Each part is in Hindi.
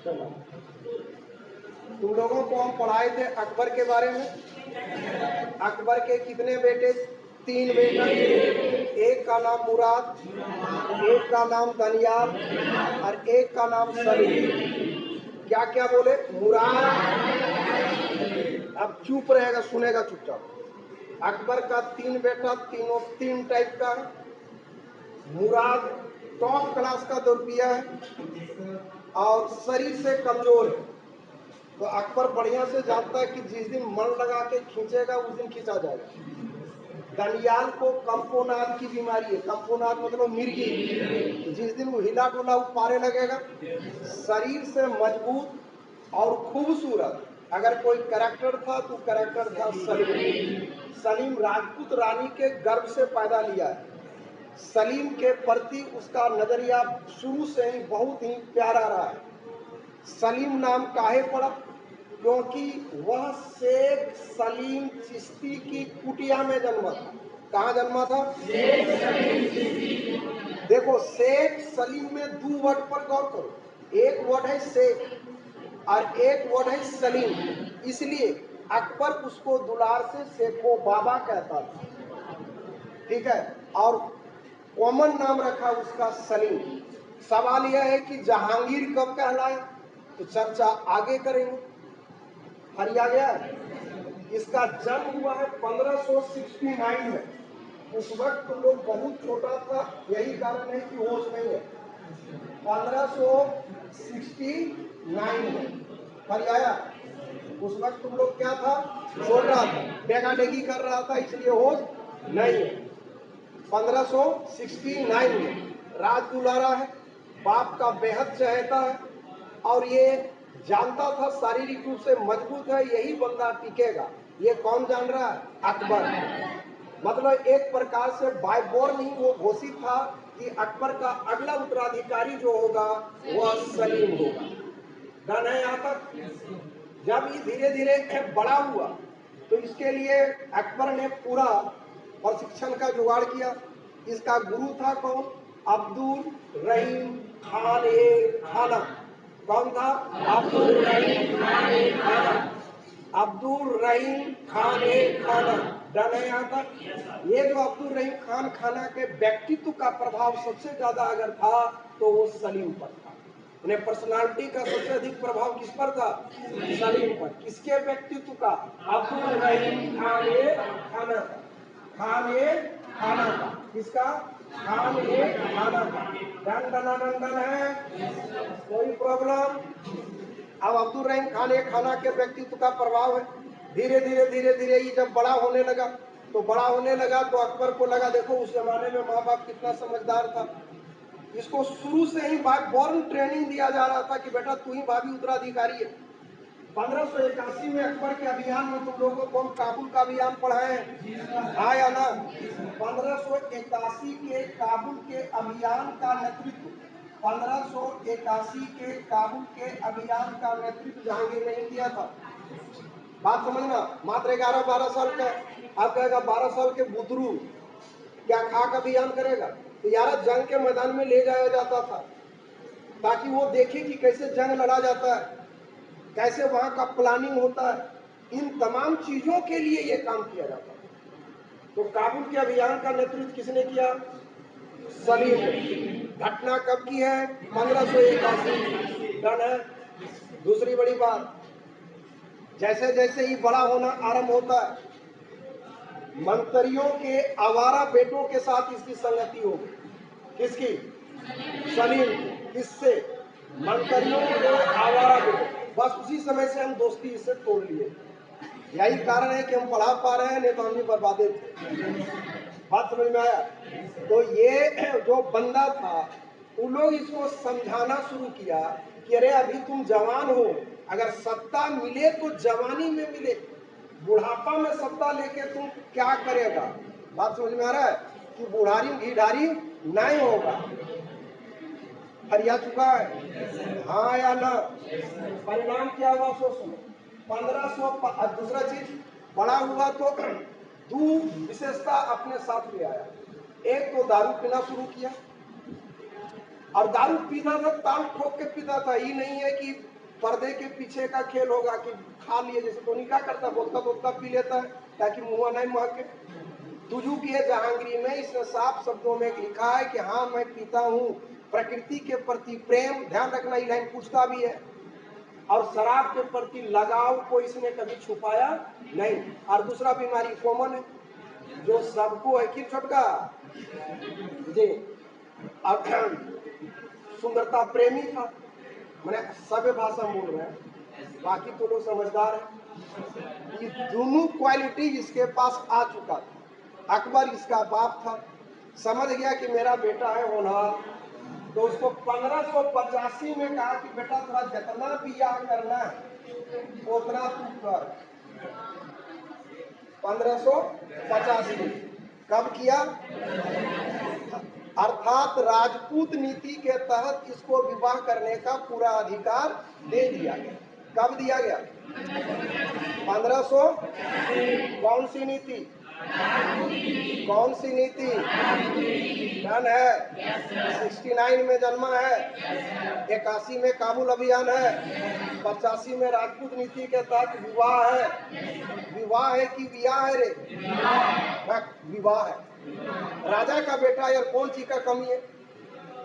चलो, तुम लोगों को हम पढ़ाए थे अकबर के बारे में। अकबर के कितने बेटे? 3 बेटा। एक का नाम मुराद, एक का नाम दनियाल और एक का नाम सलीम। क्या क्या बोले? मुराद। अब चुप रहेगा, सुनेगा चुपचाप। अकबर का 3 बेटा, तीनों 3 टाइप का है। मुराद टॉप क्लास का दौड़पिया है और शरीर से कमजोर है। तो अकबर बढ़िया से जानता है कि जिस दिन मन लगा के खींचेगा उस दिन खींचा जाएगा। दनियाल को कंपोनाद की बीमारी है। कंपोनाद मतलब मिर्गी। जिस दिन वो हिला डुला पारे लगेगा। शरीर से मजबूत और खूबसूरत अगर कोई कैरेक्टर था तो कैरेक्टर था सलीम। सलीम राजपूत रानी के गर्भ से पैदा लिया है। सलीम के प्रति उसका नजरिया शुरू से ही बहुत ही प्यारा रहा है। सलीम नाम काहे पड़ा? क्योंकि वह शेख सलीम चिश्ती की कुटिया में जन्मा था। कहाँ जन्मा था? देखो, शेख सलीम में 2 वर्ड पर गौर करो। एक वर्ड है शेख और एक वर्ड है सलीम। इसलिए अकबर उसको दुलार से शेखो बाबा कहता था, ठीक है। और कॉमन नाम रखा उसका सलीम। सवाल यह है कि जहांगीर कब कहलाया, तो चर्चा आगे करेंगे। हरिया गया। इसका जन्म हुआ है 1569 में। उस वक्त तुम लोग बहुत छोटा था, यही कारण है कि होश नहीं है। 1569 में हरियाया। उस वक्त तुम लोग क्या था? छोटा था, डेगा डेगी कर रहा था, इसलिए होश नहीं है। 1569 में राज दुलारा है, बाप का बेहद चहेता है और ये जानता था शारीरिक रूप से मजबूत है, यही बंदा टिकेगा। ये कौन जान रहा है? अकबर। मतलब एक प्रकार से बाय बॉर्न ही वो घोषित था कि अकबर का अगला उत्तराधिकारी जो होगा वह सलीम होगा। डन है यहाँ तक? जब ये धीरे धीरे बड़ा हुआ तो इसके लिए अकबर ने पूरा प्रशिक्षण का जुगाड़ किया। इसका गुरु था कौन? अब्दुल रहीम खान ए खाना। कौन था? अब्दुल रहीम खान ए खाना। अब्दुल रहीम खान ए खाना। डन है यहाँ तक? ये जो अब्दुल रहीम खान खाना के व्यक्तित्व का प्रभाव सबसे ज्यादा अगर था तो वो सलीम पर था। उन्हें पर्सनालिटी का सबसे अधिक प्रभाव किस पर था? सलीम पर। किसके व्यक्तित्व का? अब्दुल रहीम खान ए खाना का। खान ए खाना का। किसका? खान ए खाना का। डन डना डन है? कोई प्रॉब्लम? अब अब्दुल रहीम खान ए खाना के व्यक्तित्व का प्रभाव है। धीरे धीरे धीरे धीरे ये जब बड़ा होने लगा तो अकबर को लगा, देखो उस जमाने में माँ बाप कितना समझदार था। इसको शुरू से ही बाय बॉर्न ट्रेनिंग दिया जा रहा था कि बेटा तू ही भावी उत्तराधिकारी है। 1581 में अकबर के अभियान में तुम लोगों को हम काबुल का अभियान पढ़ाए हैं, हाँ या ना? 1581 के काबुल के अभियान का नेतृत्व 1581 के काबुल के अभियान का नेतृत्व जहांगीर ने किया था। बात समझना। मात्र 11-12 साल का। आप कहेगा 12 साल के बुतरू क्या खाक अभियान करेगा? तो यार जंग के मैदान में ले जाया जाता था ताकि वो देखे कि कैसे जंग लड़ा जाता है, कैसे वहां का प्लानिंग होता है। इन तमाम चीजों के लिए ये काम किया जाता है। तो काबुल के अभियान का नेतृत्व किसने किया? सलीम ने। घटना कब की है? 1581। डन है? दूसरी बड़ी बात, जैसे जैसे ही बड़ा होना आरंभ होता है, मंत्रियों के आवारा बेटों के साथ इसकी संगति होगी। किसकी? सलीम। किससे? मंत्रियों के आवारा बेटों। बस उसी समय से हम दोस्ती इससे तोड़ लिए। यही कारण है कि हम पढ़ा पा रहे हैं, नहीं तो हम भी बर्बादे थे। बात समझ में आया? तो ये जो बंदा था, उन लोग इसको समझाना शुरू किया कि अरे अभी तुम जवान हो, अगर सत्ता मिले तो जवानी में मिले, बुढ़ापा में सत्ता लेके तुम क्या करेगा? बात समझ में आ रहा है कि बुढ़ारी घीढ़ारी नहीं होगा। हरिया चुका है, हाँ या ना? परिणाम क्या हुआ सो सुनो। 1500। दूसरा चीज, बड़ा हुआ तो 2 विशेषता अपने साथ ले आया। एक तो दारू पीना शुरू किया और दारू पीता था, ताल ठोक के पीता था। ये नहीं है कि पर्दे के पीछे का खेल होगा कि खा लिए, जैसे कोई क्या करता, बोलता बोलता पी लेता है ताकि मुंह नहीं महके। तुझू की जहांगीर में इसने साफ शब्दों में लिखा है कि हाँ मैं पीता हूँ, प्रकृति के प्रति प्रेम, ध्यान रखना ये लाइन पूछता भी है, और शराब के प्रति लगाव को इसने कभी छुपाया नहीं। और दूसरा बीमारी कॉमन है जो सबको है कि छोटका जी, अब सुंदरता प्रेमी था, मैंने सभ्य भाषा में बोल रहे हैं, बाकी तो लोग समझदार है। ये दोनों क्वालिटी इसके पास आ चुका था। अकबर इसका बाप था, समझ गया कि मेरा बेटा है होनहार, तो उसको 1585 में कहा कि बेटा थोड़ा जितना बियाह करना है उतना तू कर। 1585 कब किया? अर्थात राजपूत नीति के तहत इसको विवाह करने का पूरा अधिकार दे दिया गया। कब दिया गया? 1500। कौन सी नीति? कौन सी नीति? डन है। 69 में जन्मा है, 81 में काबुल अभियान है, 85 में राजपूत नीति के तहत विवाह है। विवाह है कि विवाह है रे? विवाह है। राजा का बेटा यार, कौन चीज का कमी है?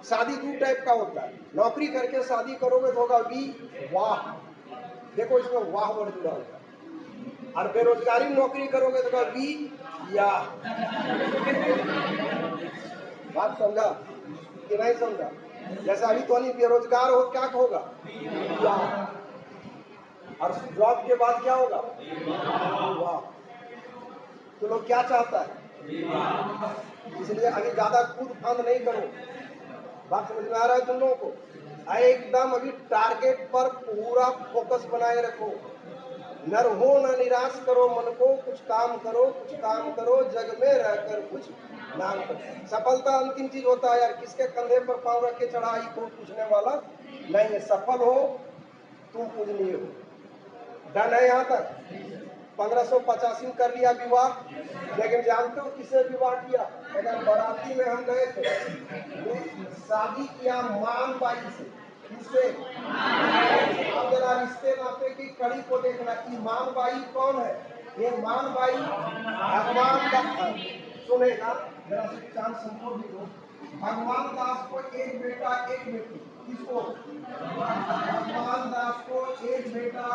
शादी दो टाइप का होता है, नौकरी करके शादी करोगे तो होगा वी वाह, देखो इसमें वाह वर्ड जुड़ा होगा, और बेरोजगारी नौकरी करोगे तो होगा वी या। बात समझा कि नहीं समझा? जैसे अभी तो नहीं बेरोजगार हो, क्या होगा? या। और जॉब के बाद क्या होगा? वाह। तो लोग क्या चाहता है? इसलिए अभी ज्यादा कूद फांद नहीं करो। बात समझ में आ रहा है तुम लोगों को? एकदम अभी टारगेट पर पूरा फोकस बनाए रखो। नर हो न निराश करो मन को, कुछ काम करो, कुछ काम करो, जग में रहकर कुछ नाम करो। सफलता अंतिम चीज होता है यार, किसके कंधे पर पांव रख के चढ़ाई कोई पूछने वाला नहीं है। सफल हो तुम पूजनीय हो। डन है यहाँ तक? 1585 में कर लिया विवाह, लेकिन जानते हो किसे विवाह किया? अगर बाराती में हम गए थे, शादी किया मान बाई से। किससे? अब जरा रिश्ते नाते की कड़ी को देखना कि मान बाई कौन है। ये मान बाई भगवान दास, सुनेगा जरा चांद संकोच भी हो। भगवान दास को एक बेटा एक बेटी। किसको? भगवान दास को एक बेटा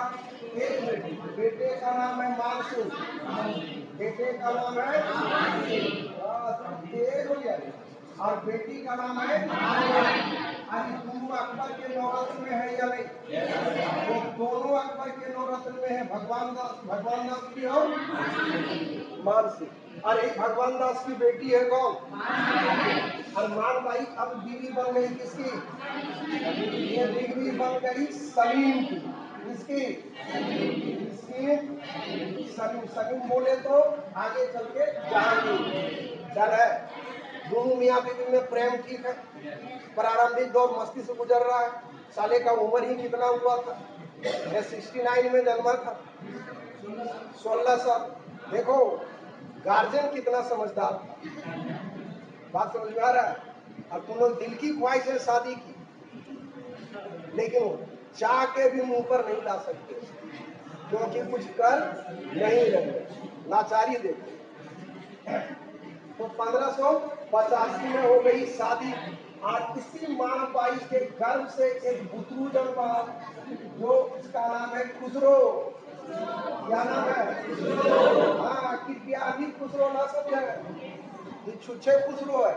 एक बेटी। बेटे का नाम है मान सिंह, बेटे का नाम है तेज हो गया, और बेटी का नाम है अरे दोनों अकबर के नौरत्न में है या नहीं? वो दोनों अकबर के नौरत्न में है, भगवान दास की और मान सिंह। और एक भगवान दास की बेटी है कौन? और मान भाई अब बीवी बन गई किसकी? ये बीवी बन गई सलीम की। किसकी? सलीम। सलीम बोले तो आगे चल के जहांगीर। डर है। दोनों मियाँ बीवी में प्रेम ठीक है, प्रारंभिक दौर मस्ती से गुजर रहा है। साले का उम्र ही कितना हुआ था? 69 में जन्मा था, 16 साल। देखो गार्जियन कितना समझदार था। बात समझ में आ रहा है? अब तुम लोग दिल की ख्वाहिश है शादी की, लेकिन चाह के भी मुंह पर नहीं ला सकते क्योंकि कुछ कर नहीं रहे, लाचारी देखो। तो 1585 में हो गई शादी, और इसी मां बाई के गर्भ से एक बुतरू जन्मा जो इसका नाम है खुसरो। क्या नाम है? हाँ, कृपया भी खुसरो ना समझे, ये छुच्छे खुसरो है।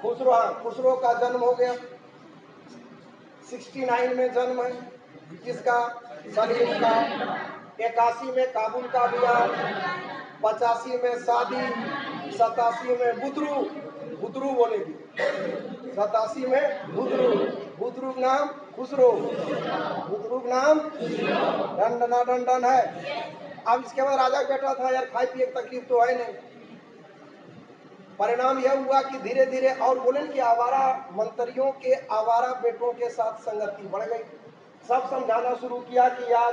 खुसरो, हाँ खुसरो का जन्म हो गया। 69 में जन्म है किसका? सलीम का। 81 में काबुल का अभियान, 85 में शादी, 87 में बुतरू, बुतरू बोलेगी, 87 में बुतरू। बुतरू नाम खुसरो, बुतरू नाम डंडना डंडन है। अब इसके बाद राजा बेटा था यार, खाई पिए तकलीफ तो है नहीं। परिणाम यह हुआ कि धीरे धीरे, और बोले कि आवारा मंत्रियों के आवारा बेटों के साथ संगति बढ़ गई। सब समझाना शुरू किया कि यार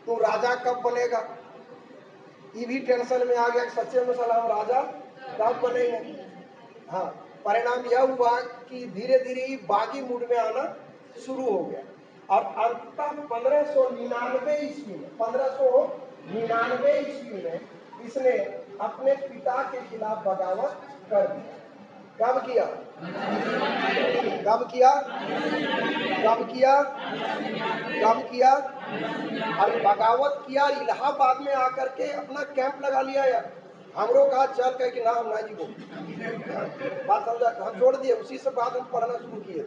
तू राजा कब बनेगा। ये भी टेंशन में आ गया, सच्चे में सलाम राजा कब बनेंगे। हाँ, परिणाम यह हुआ कि धीरे धीरे बागी मूड में आना शुरू हो गया और अंततः 1599 ईस्वी में 1599 ईस्वी में इसने अपने पिता के खिलाफ बगावत कर दी। कब किया? कब किया? कब किया? कब किया? और बगावत किया, इलाहाबाद में आकर के अपना कैंप लगा लिया यार। हमरो कहा चल कह कि ना हम ना जी को बात समझा, हम छोड़ दिए। उसी से बाद हम पढ़ना शुरू किए।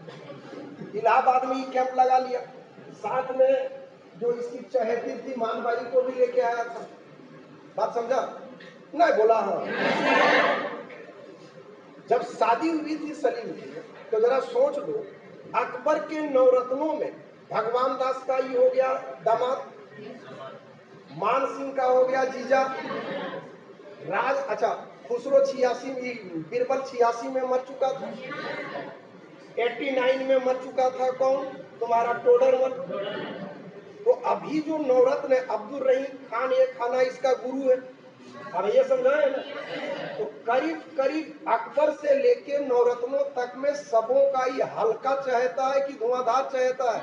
इलाहाबाद में ही कैंप लगा लिया। साथ में जो इसकी चहेती थी मानबाई को भी लेके आया था। बात समझा? नहीं बोला? हाँ। जब शादी हुई थी सलीम की तो जरा सोच लो, अकबर के नवरत्नों में भगवान दास का ही हो गया दामाद, मान सिंह का हो गया जीजा, राज अच्छा खुसरो 86 में, बीरबल 86 में मर चुका था, 89 में मर चुका था कौन? तुम्हारा टोडरमल। तो अभी जो नवरत्न है अब्दुल रहीम खान, ये खाना इसका गुरु है। अब ये समझा है ना? तो करीब करीब अकबर से लेके नवरत्नों तक में सबों का ही हल्का चहेता है कि धुआंधार चहेता है?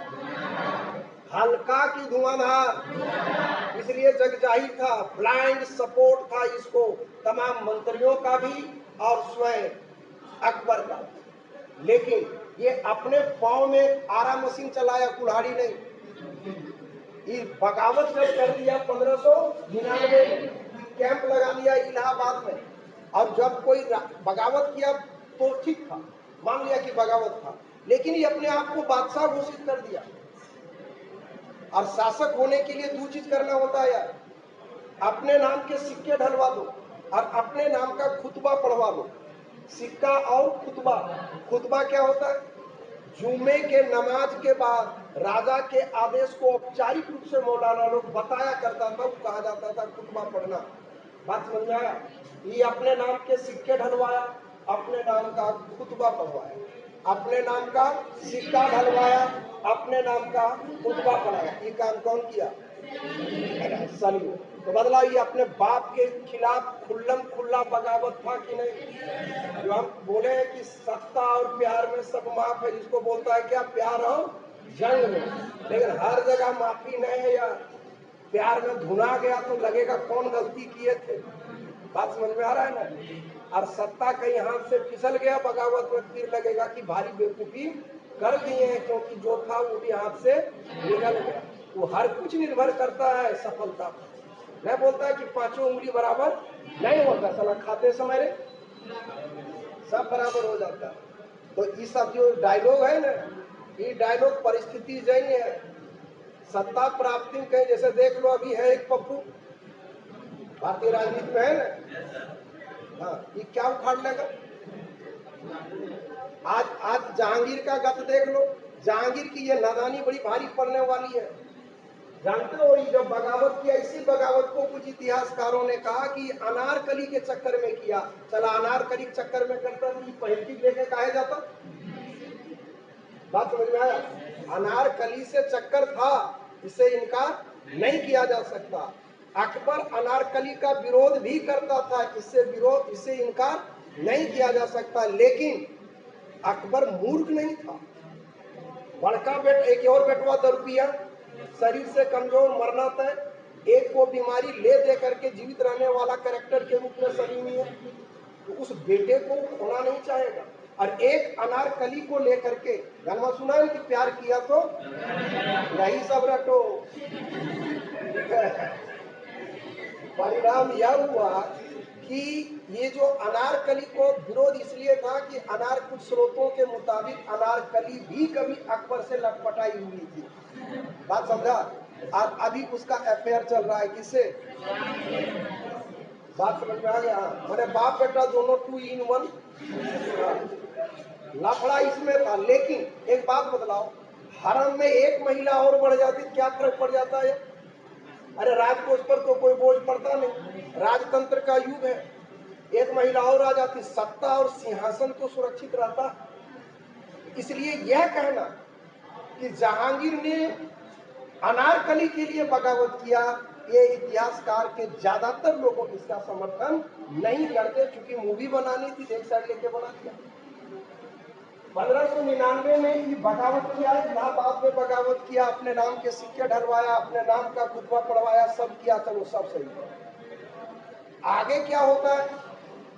हल्का की धुआंधार। इसलिए जग जाहिर था, ब्लाइंड सपोर्ट था इसको तमाम मंत्रियों का भी और स्वयं अकबर का। लेकिन ये अपने पांव में आरा मशीन चलाया, कुल्हाड़ी नहीं। ये बगावत जब कर दिया 1599 कैंप लगा लिया इलाहाबाद में, और जब कोई बगावत किया तो ठीक था, मान लिया कि बगावत था, लेकिन ये अपने आप को बादशाह घोषित कर दिया। और शासक होने के लिए दो चीज करना होता है यार, अपने नाम के सिक्के ढलवा दो और अपने नाम का खुतबा पढ़वा दो। सिक्का और खुतबा। खुतबा क्या होता है? जुमे के नमाज के बाद राजा के आदेश को औपचारिक रूप से मौलाना लोग बताया करता था, वो कहा जाता था खुतबा पढ़ना। बात समझ में आया? ये अपने नाम के सिक्के ढलवाया, अपने नाम का खुतबा पढ़वाया, अपने नाम का सिक्का ढलवाया, अपने नाम का खुतबा पढ़ाया। ये काम कौन किया? सलीम। तो बदला ये अपने बाप के खिलाफ खुल्लम खुल्ला बगावत था कि नहीं? जो हम बोले हैं कि सत्ता और प्यार में सब माफ है, इसको बोलता है क्या? प्यार और जंग में। लेकिन हर जगह माफी नहीं है यार। प्यार में धुना गया तो लगेगा कौन गलती किए थे। बात समझ में आ रहा है ना? और सत्ता कहीं हाथ से फिसल गया बगावत में, फिर लगेगा कि भारी बेवकूफी कर दिए हैं, क्योंकि जो था वो भी हाथ से निकल गया। वो हर कुछ निर्भर करता है सफलता पर। मैं बोलता है कि पांचों उंगली बराबर नहीं होता, साला खाते समय सब बराबर हो जाता है। तो ये सब जो डायलॉग है ना, ये डायलॉग परिस्थिति जन्य है। सत्ता प्राप्ति कहीं जैसे देख लो, अभी है एक पप्पू भारतीय राजनीति में है ना, हाँ, ये क्या उखाड़ लेगा? आज जहांगीर का गत देख लो। जहांगीर की ये नादानी बड़ी भारी पड़ने वाली है। जानते हो, ये जब बगावत किया, इसी बगावत को कुछ इतिहासकारों ने कहा कि अनारकली के चक्कर में किया। चला अनारकली के चक्कर में करता तो पहलकी लेके कहा जाता। बात समझ में आया? अनारकली से चक्कर था, इसे इनकार नहीं किया जा सकता। अकबर अनारकली का विरोध भी करता था, इससे इनकार नहीं किया जा सकता। लेकिन अकबर मूर्ख नहीं था। बड़का एक और बेटवा 10 रुपया, शरीर से कमजोर, मरना तय, एक को बीमारी ले दे करके जीवित रहने वाला कैरेक्टर के रूप में सलीमी है, तो उस बेटे को खोना नहीं चाहेगा। और एक अनारकली को लेकर के गाना सुना है कि प्यार किया तो यही सब रटो। परिणाम यह हुआ कि ये जो अनारकली को विरोध इसलिए था कि कुछ स्रोतों के मुताबिक अनारकली भी कभी अकबर से लटपटाई हुई थी। बात समझा? और अभी उसका अफेयर चल रहा है किससे? बात समझ में आ गया? मेरे बाप बेटा दोनों 2 in 1 लफड़ा इसमें था। लेकिन एक बात बतलाओ, हरम में एक महिला और बढ़ जाती क्या फर्क पड़ जाता है? अरे राजकोष पर तो कोई बोझ पड़ता नहीं, राजतंत्र का युग है। एक महिला और आ जाती, सत्ता और सिंहासन तो सुरक्षित रहता। इसलिए यह कहना कि जहांगीर ने अनारकली के लिए बगावत किया, ये इतिहासकार के ज्यादातर लोगों इसका समर्थन नहीं करते, क्योंकि मूवी बनानी थी, एक साइड लेके बना दिया। 1599 में ये बगावत किया, इलाहाबाद में बगावत किया, अपने नाम के सिक्के ढलवाया, अपने नाम का खुतबा पढ़वाया, सब किया, चलो सब सही है। आगे क्या होता है,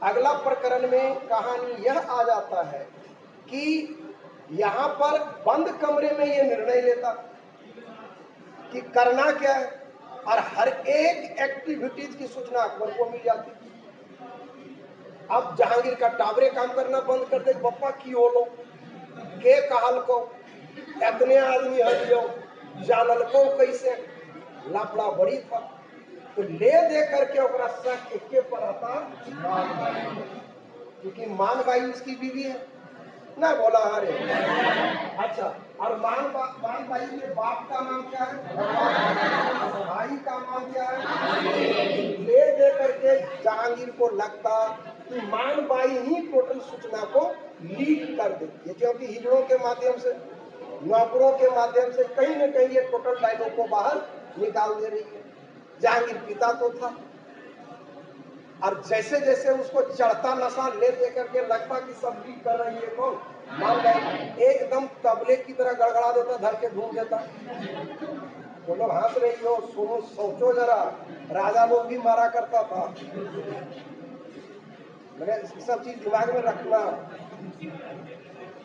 अगला प्रकरण में कहानी यह आ जाता है कि यहाँ पर बंद कमरे में ये निर्णय लेता कि करना क्या है, और हर एक एक्टिविटीज की सूचना अकबर को मिल जाती। अब जहांगीर का टावरे काम करना बंद कर दे, बप्पा की हो लो के कहल को इतने आदमी हलियो जानल को कैसे लापड़ा बड़ी था, तो ले दे करके ओकरा शक एके पर आता क्योंकि मान बाई उसकी बीवी है ना, बोला अरे अच्छा, और मान बाई के बाप का नाम क्या है, भाई का नाम क्या है, ले दे करके जहांगीर को लगता कि मान बाई ही टोटल सूचना को लीक कर देती है, क्योंकि हिजड़ों के माध्यम से, नौकरों के माध्यम से कहीं न कहीं ये टोटल डायलॉग को बाहर निकाल दे रही है। जहांगीर पिता तो था, और जैसे जैसे उसको चढ़ता नशा ले दे करके लगता कि सब लीक कर रही है, कौन मान गए, एकदम तबले की तरह गड़गड़ा देता, धर के घूम देता। तो लोग हंस रही हो, सुनो, सोचो जरा, राजा लोग भी मारा करता था। मैंने सब चीज दिमाग में रखना,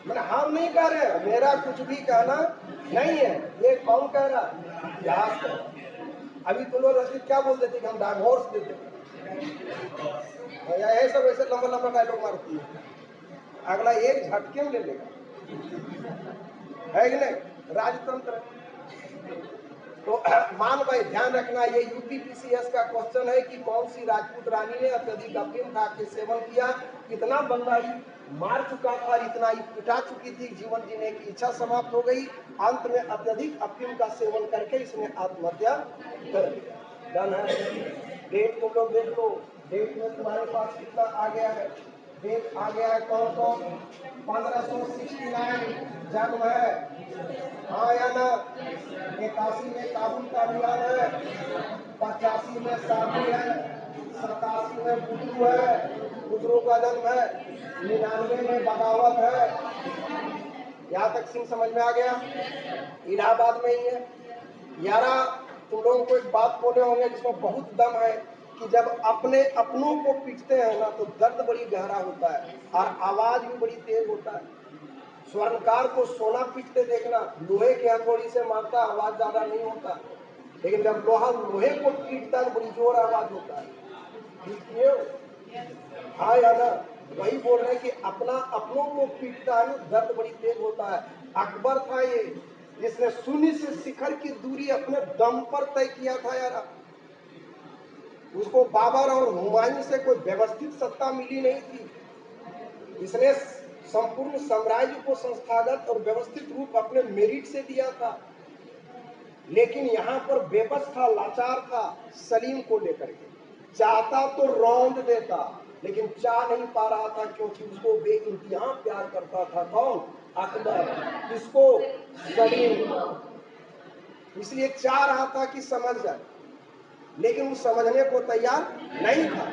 मैंने हम नहीं कह रहे, मेरा कुछ भी कहना नहीं है, ये कौन कह रहा, इतिहास कह रहा। अभी तो लोग रसीद क्या बोल देते कि हम डाइवोर्स देते, यही सब ऐसे लंबा लंबा डायलॉग मारती है, अगला एक झटके में ले लेगा, है कि नहीं, राजतंत्र। तो मान भाई ध्यान रखना, ये यूपीपीसीएस का क्वेश्चन है कि कौन सी राजपूत रानी ने अत्यधिक अफीम खा के सेवन किया, कितना बंदा ही मार चुका था, इतना ही पिटा चुकी थी, जीवन जीने की इच्छा समाप्त हो गई, अंत में अत्यधिक अफीम का सेवन करके इसने आत्महत्या कर लिया। डन है। डेट तुम लोग देख लो, डेट में तुम्हारे पास कितना आ गया है, डेट आ गया है कौन कौन, 1569 जन्म है, हाँ या ना, 81 में काबुल का अभियान है, 85 में शादी है, 87 में बुद्धू है, बुद्धू का जन्म है, 99 में बगावत है। यहाँ तक सिंह समझ में आ गया, इलाहाबाद में ही है। यारा तुम लोगों को एक बात बोले होंगे जिसमें बहुत दम है कि जब अपने अपनों को पीटते हैं ना तो दर्द बड़ी गहरा होता है और आवाज भी बड़ी तेज होता है। स्वर्णकार को सोना पीटते देखना, लोहे के हथौड़ी से मारता, आवाज ज्यादा नहीं होता, लेकिन जब लोहा लोहे को पीटता है बड़ी जोर आवाज होता है। ठीक है, हाँ या ना, वही बोल रहे हैं कि अपना अपनों को पीटता है, दर्द बड़ी तेज होता है। अकबर था ये जिसने शून्य से शिखर की दूरी अपने दम पर तय किया था। यार उसको बाबर और हुमायूं से कोई व्यवस्थित सत्ता मिली नहीं थी, इसने संपूर्ण साम्राज्य को संस्थागत और व्यवस्थित रूप अपने मेरिट से दिया था, लेकिन यहाँ पर बेबस था, लाचार था सलीम को लेकर के, चाहता तो रौंद देता लेकिन चाह नहीं पा रहा था, क्योंकि उसको बेइंतहा प्यार करता था कौन, अकबर, इसको सलीम, इसलिए चाह रहा था कि समझ जाए, लेकिन वो समझने को तैयार नहीं था।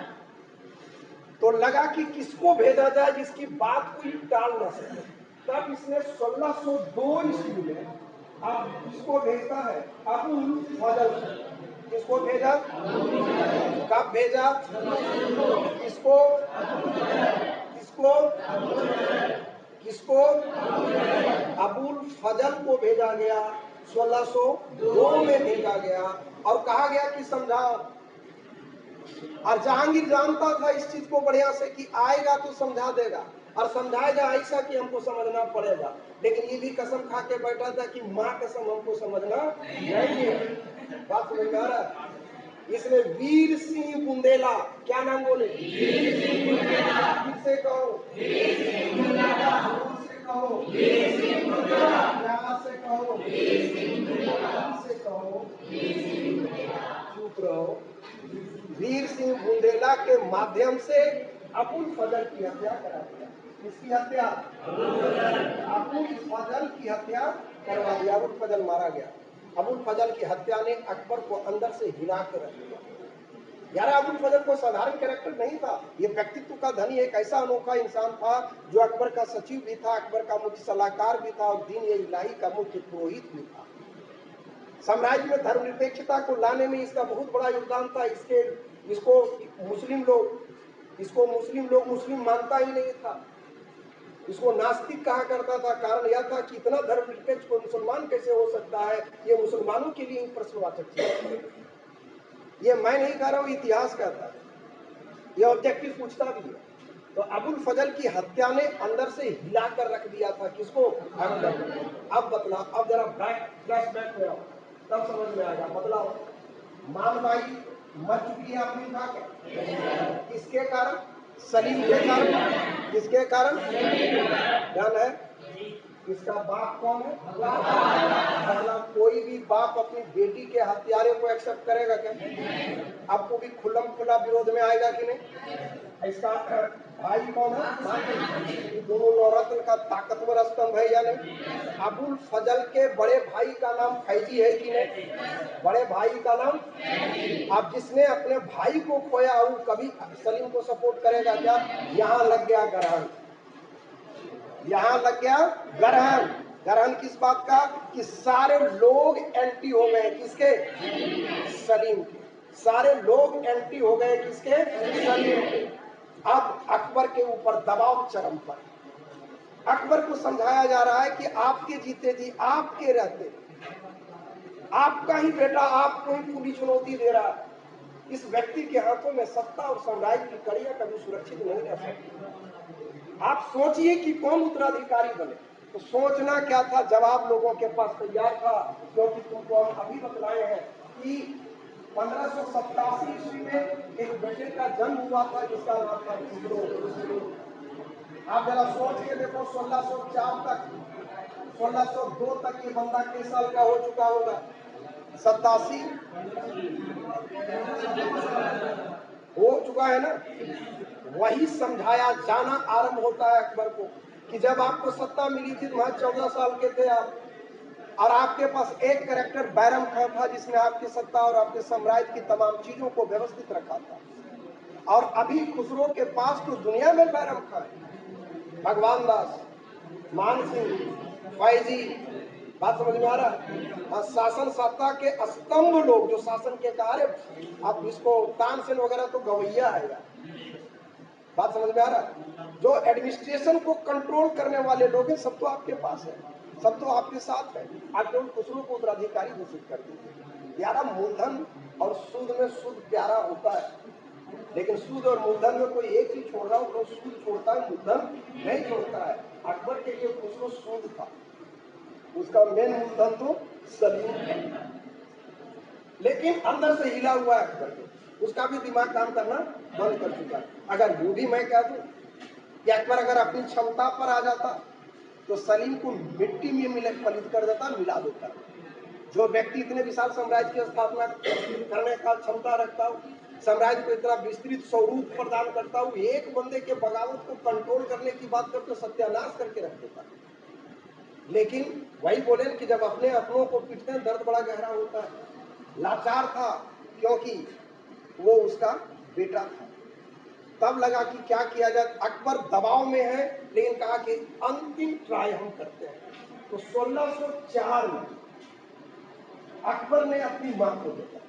तो लगा कि किसको भेजा जाए जिसकी बात कोई टाल न सके, तब इसने 1602 ईस्वी में अब इसको भेजता है अबुल फजल। किसको भेजा, कब भेजा, किसको किसको किसको, अबुल फजल को भेजा गया, 1602 में भेजा गया और कहा गया कि समझाओ। और जहांगीर जानता था इस चीज को बढ़िया से कि आएगा तो समझा देगा और समझाएगा ऐसा कि हमको समझना पड़ेगा, लेकिन ये भी कसम खा के बैठा था कि माँ कसम हमको समझना नहीं है। बात समझ में आ रहा है। इसने वीर सिंह बुंदेला, क्या नाम बोले, वीर सिंह बुंदेला, किससे कहो, वीर सिंह बुंदेला, से कहो, वीर सिंह बुंदेला, क्या से कहो, वीर सिंह बुंदेला, से कहो, वीर सिंह बुंदेला, चुप रहो। वीर सिंह बुंदेला के माध्यम से अबुल फजल की हत्या करा दिया। किसकी हत्या, अबुल फजल की हत्या करवा दिया। अबुल फजल मारा गया। अबुल फजल की हत्या ने अकबर को अंदर से हिला कर रख दिया। यार अबुल फजल कोई साधारण कैरेक्टर नहीं था, ये व्यक्तित्व का धनी एक ऐसा अनोखा इंसान था जो अकबर का सचिव भी था, अकबर का मुख्य सलाहकार भी था और दीन इलाही का मुख्य पुरोहित भी था। साम्राज्य में धर्मनिरपेक्षता को लाने में इसका बहुत बड़ा योगदान था। इसको मुस्लिम लोग मुस्लिम मानता ही नहीं था, इसको नास्तिक कहा करता था। कारण यह था कि इतना धर्मनिरपेक्ष को मुसलमान कैसे हो सकता है, ये मुसलमानों के लिए प्रश्नवाचक चीज। ये मैं नहीं कह रहा हूँ, इतिहास कहता है, ये ऑब्जेक्टिव पूछता भी है। तो अबुल फजल की हत्या ने अंदर से हिला कर रख दिया था किसको? अब बतला, अब जरा फ्लैशबैक में आओ, तब समझ में आएगा। बदलाव, मामबाई मर चुकी है अपनी उठा के, किसके कारण? सलीम के कारण। किसके कारण? ध्यान है, इसका बाप कौन है? मतलब कोई भी बाप अपनी बेटी के हत्यारे को एक्सेप्ट करेगा क्या? आपको भी खुल्लम खुला विरोध में आएगा कि नहीं? इसका भाई कौन है? दोनों नौरत्न का ताकतवर स्तंभ है या नहीं? अबुल फजल के बड़े भाई का नाम फैजी है कि नहीं? बड़े भाई का नाम। अब जिसने अपने भाई को खोया वो कभी सलीम को सपोर्ट करेगा क्या? यहाँ लग गया ग्रहण, यहाँ लग गया ग्रहण। ग्रहण किस बात का? कि सारे लोग एंटी हो गए किसके? सलीम के। सारे लोग एंटी हो गए किसके? सलीम के। अब अकबर के ऊपर दबाव चरम पर। अकबर को समझाया जा रहा है कि आपके जीते जी, आपके रहते, आपका ही बेटा आपको ही पूरी चुनौती दे रहा है। इस व्यक्ति के हाथों में सत्ता और साम्राज्य की कड़ियां कभी सुरक्षित नहीं रह सकती। आप सोचिए कि कौन उत्तराधिकारी बने। तो सोचना क्या था, जवाब लोगों के पास तैयार था, क्योंकि तुमको हम अभी बतलाए हैं कि 1587 ईस्वी में एक बेटे का जन्म हुआ था जिसका नाम था खुसरो। आप जरा सोच के देखो, 1604 तक, 1602 तक ये बंदा किस साल का हो चुका होगा? 87 हो चुका है ना। वही समझाया जाना आरंभ होता है अकबर को कि जब आपको सत्ता मिली थी तो 14 साल के थे आप, और आपके पास एक कैरेक्टर बैरम खां था जिसने आपकी सत्ता और आपके साम्राज्य की तमाम चीजों को व्यवस्थित रखा था। और अभी खुसरो के पास तो दुनिया में बैरम खां है, भगवान दास, मान सिंह, फैजी, बात समझ में आ रहा है? शासन सत्ता के स्तंभ लोग जो शासन के कार्य, आप इसको तानसेन वगैरह तो गवैया है यार, बात समझ में आ रहा है? जो एडमिनिस्ट्रेशन को कंट्रोल करने वाले लोग हैं सब तो आपके पास है, सब तो आपके साथ है। आप केवल खुसरो को उत्तराधिकारी घोषित कर दीजिए। यारा मूलधन और सूद में सूद प्यारा होता है, लेकिन सूद और मूलधन में कोई एक चीज छोड़ रहा हो तो सूद छोड़ता है, मूलधन नहीं छोड़ता है। अकबर के लिए खुसरो सूद था, उसका मेन मूलधन तो सलीम था। लेकिन अंदर से हिला हुआ है अकबर को, उसका भी दिमाग काम करना बंद कर चुका है। अगर वो भी मैं कह दूं कि अकबर अगर अपनी क्षमता पर आ जाता तो सलीम को मिट्टी में पलित कर देता, मिला देता। जो व्यक्ति इतने विशाल साम्राज्य की स्थापना करने का क्षमता रखता हो, साम्राज्य को इतना विस्तृत स्वरूप प्रदान करता हूँ, एक बंदे के बगावत को कंट्रोल करने की बात करते सत्यानाश करके रख देता। लेकिन वही बोले कि जब अपने अपनों को पीटते हैं दर्द बड़ा गहरा होता है। लाचार था क्योंकि वो उसका बेटा था। तब लगा कि क्या किया जाए, अकबर दबाव में है, लेकिन कहा कि अंतिम ट्राई हम करते हैं। तो 1604 में अकबर ने अपनी मां को भेजा।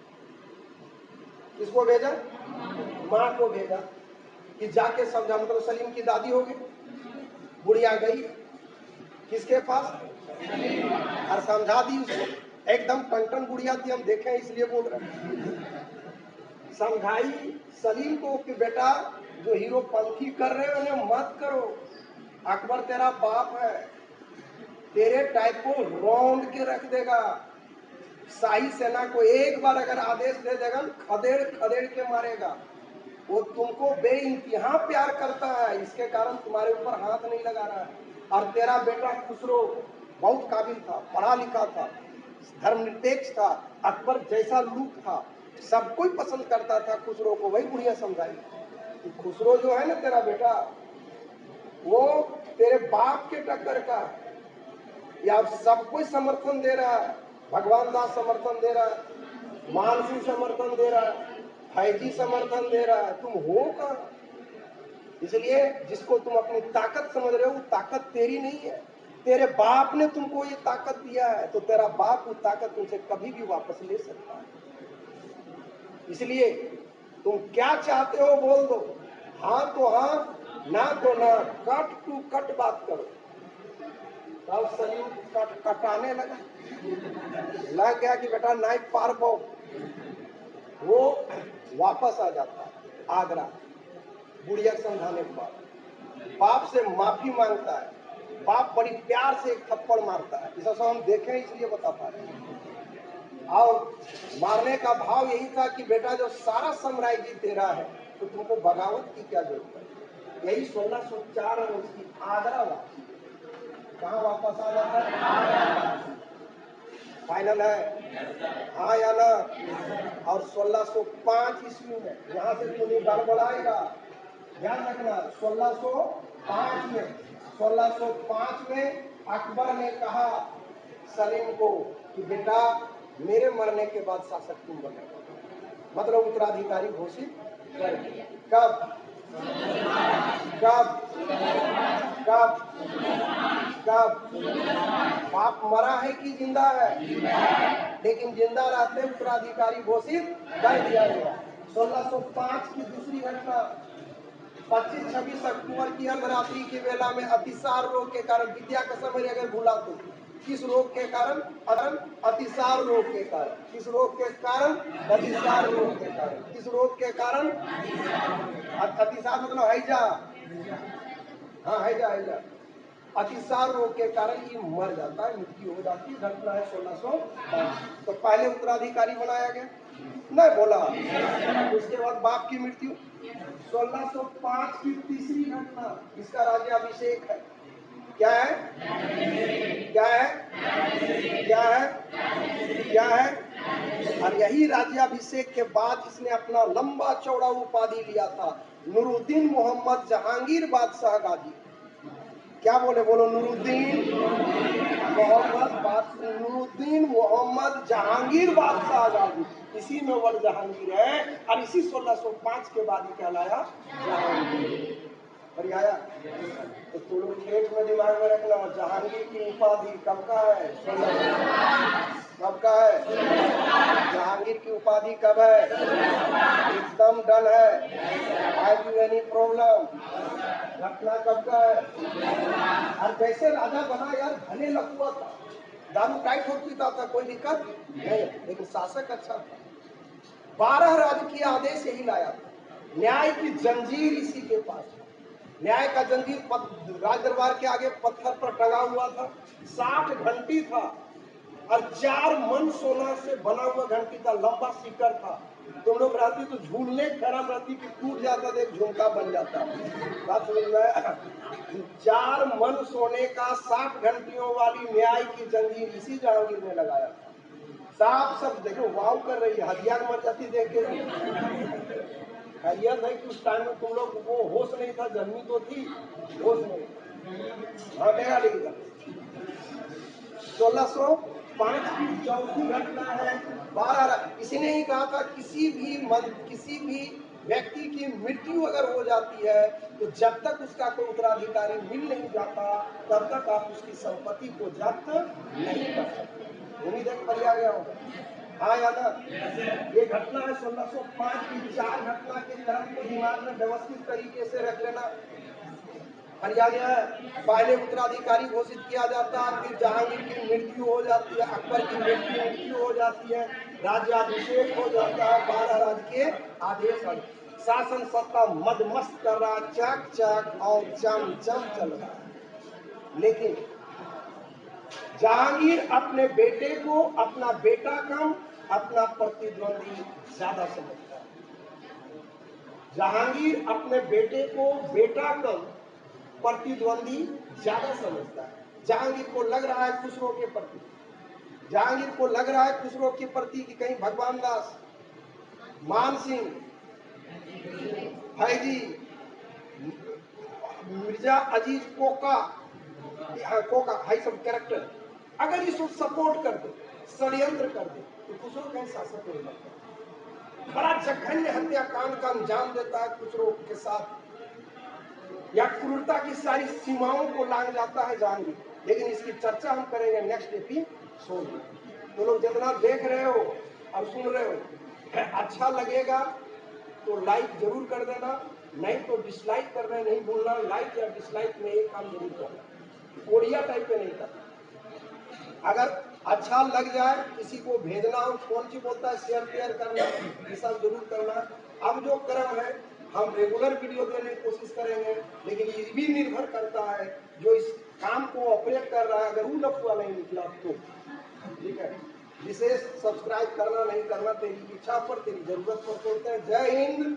किसको भेजा? मां को भेजा कि जाके समझा, मतलब सलीम की दादी हो गई, बुढ़िया गई किसके पास? और समझा दी उसको, एकदम टन बुढ़िया थी, हम देखे इसलिए बोल रहे हैं। समझाई सलीम को कि बेटा जो हीरो पंथी कर रहे हो उन्हें मत करो, अकबर तेरा बाप है, तेरे टाइप को रौंद के रख देगा। शाही सेना को एक बार अगर आदेश दे देगा खदेड़ खदेड़ के मारेगा। वो तुमको बेइंतहा प्यार करता है, इसके कारण तुम्हारे ऊपर हाथ नहीं लगा रहा है। और तेरा बेटा खुसरो बहुत काबिल था, पढ़ा लिखा था, धर्मनिरपेक्ष था, अकबर जैसा लुक था, सब कोई पसंद करता था खुसरो को। वही बुढ़िया समझाई कि खुसरो जो है ना तेरा बेटा, वो तेरे बाप के टक्कर का, या सब कोई समर्थन दे रहा है, भगवान दास समर्थन दे रहा है, मान सिंह समर्थन दे रहा है, फैजी समर्थन दे रहा है, तुम हो कहाँ? इसलिए जिसको तुम अपनी ताकत समझ रहे हो वो ताकत तेरी नहीं है, तेरे बाप ने तुमको ये ताकत दिया है, तो तेरा बाप वो ताकत तुमसे कभी भी वापस ले सकता है। इसलिए तुम क्या चाहते हो बोल दो, हाँ तो हाँ, ना तो ना, कट टू कट बात करो। तब सलीम कटाने लगा, लग गया कि बेटा नाइट पार पाओ। वो वापस आ जाता है आगरा, बुढ़िया समझाने के बाद बाप से माफी मांगता है, बाप बड़ी प्यार से एक थप्पड़ मारता है। इस हम देखें इसलिए बता पा रहे हैं। और मारने का भाव यही था कि बेटा जो सारा साम्राज्य तेरा है तो तुमको बगावत की क्या जरूरत है। यही 1604 में उसकी आगरा वापसी, कहाँ वापस आ जाता है? फाइनल है हाँ या ना? और 1605 ईस्वी में यहाँ से तुम्हें गड़बड़ाएगा, ध्यान रखना। 1605 में अकबर ने कहा सलीम को कि बेटा मेरे मरने के बाद शासक तुम बनेगा, मतलब उत्तराधिकारी घोषित कर दिया। कब कब कब कब? बाप मरा है कि जिंदा है? लेकिन जिंदा रहते उत्तराधिकारी घोषित कर दिया गया। 1605 की दूसरी घटना, 25-26 अक्टूबर की अर्धरात्रि की वेला में अतिसार रोग के कारण, विद्या का समय अगर भूला तो, किस रोग के कारण? अतिसार रोग के कारण। किस रोग के कारण? अतिसार रोग के कारण। किस रोग के कारण? अतिसार मतलब हैजा, हाँ हैजा हैजा। अतिसार रोग के कारण ये मर जाता है, मृत्यु हो जाती है। घटना है 1605। तो पहले उत्तराधिकारी बनाया गया, नहीं बोला। उसके बाद बाप की मृत्यु। 1605 की तीसरी घटना, इसका राज्याभिषेक है। क्या है? क्या है? क्या है? क्या है? और यही राज्याभिषेक के बाद इसने अपना लंबा चौड़ा उपाधि लिया था, नूरुद्दीन मोहम्मद जहांगीर बादशाह गाजी। क्या बोले? बोलो नूरुद्दीन मोहम्मद जहांगीर बादशाह गाजी। इसी में वर्ड जहांगीर है, और इसी 1605 के बाद ही कहलाया जहांगीर। और आया तो तुम लोग खेत में दिमाग में रखना, जहांगीर की उपाधि कब का है? कब का है? जहांगीर की उपाधि कब है? एकदम डन है। Have you any problem? घटना कब का है? और जैसे राजा बना यार, भले लकुआ था, दारू टाइट हो पीता था, कोई दिक्कत नहीं, लेकिन शासक अच्छा था। 12 राजकीय आदेश यही लाया था, न्याय की जंजीर इसी के पास। न्याय का जंजीर राज दरबार के आगे पत्थर पर टंगा हुआ था, 60 घंटी था, और 4 मन सोना से बना हुआ घंटी था, लंबा सीकर था। तुम लोग रहती तो झूलने खराब रहती कि टूट जाता तो एक झुमका बन जाता। बात समझ में? 4 मन सोने का 60 घंटियों वाली न्याय की जंजीर इसी जहांगीर ने लगाया था। साफ सब देखो, वाव कर रही है, हथियार मर जाती देख के। खैरियत है कि उस टाइम में तुम लोग वो होश नहीं था, जन्मी तो थी, होश नहीं। हाँ देगा देगा। 1605 की चौथी घटना है 12। इसी ने ही कहा था किसी भी व्यक्ति की मृत्यु अगर हो जाती है तो जब तक उसका कोई उत्तराधिकारी मिल नहीं जाता तब तक आप उसकी संपत्ति को जब्त नहीं कर सकते। उम्मीद है पढ़ गया होगा, हाँ या ना? ये घटना है 1605 की। 4 घटना के क्रम को दिमाग में व्यवस्थित तरीके से रख लेना। फरिया गया है, पहले उत्तराधिकारी घोषित किया जाता है, फिर जहांगीर की मृत्यु हो जाती है, अकबर की मृत्यु हो जाती है, राज्याभिषेक हो जाता है, 12 राजकीय आदेश, शासन सत्ता मदमस्त कर रहा, चक चक और चम चम चल रहा है। लेकिन जहांगीर अपने बेटे को अपना बेटा कम, अपना प्रतिद्वंदी ज्यादा समझता है। जहांगीर अपने बेटे को बेटा कम, प्रतिद्वंदी ज्यादा समझता है। जहांगीर को लग रहा है खुसरो के प्रति, जहांगीर को लग रहा है खुसरो के प्रति कि कहीं भगवान दास, मान सिंह, फैजी, मिर्जा अजीज कोका भाई सब कैरेक्टर अगर इसको सपोर्ट कर दे, षड्यंत्र कर दे, तो खुसरो कहीं शासक नहीं बनता। बड़ा जघन्य हत्याकांड का अंजाम देता है कुछ लोग के साथ, या क्रूरता की सारी सीमाओं को लांघ जाता है जानवी। लेकिन इसकी चर्चा हम करेंगे नेक्स्ट एपिसोड में। तो लोग जितना देख रहे हो और सुन रहे हो, अच्छा लगेगा तो लाइक जरूर कर देना, नहीं तो डिसलाइक करना नहीं भूलना। लाइक या डिसलाइक में एक काम जरूर करना, कोरिया टाइप पे नहीं करना। अगर अच्छा लग जाए किसी को भेजना हो, कौन सी बोलता है शेयर करना, ये सब जरूर करना। अब जो क्रम है हम रेगुलर वीडियो देने की कोशिश करेंगे, लेकिन ये भी निर्भर करता है जो इस काम को ऑपरेट कर रहा है, अगर वो लफुआ नहीं निकला तो ठीक है। विशेष सब्सक्राइब करना नहीं करना तेरी इच्छा पर, तेरी जरूरत पर। बोलते हैं जय हिंद।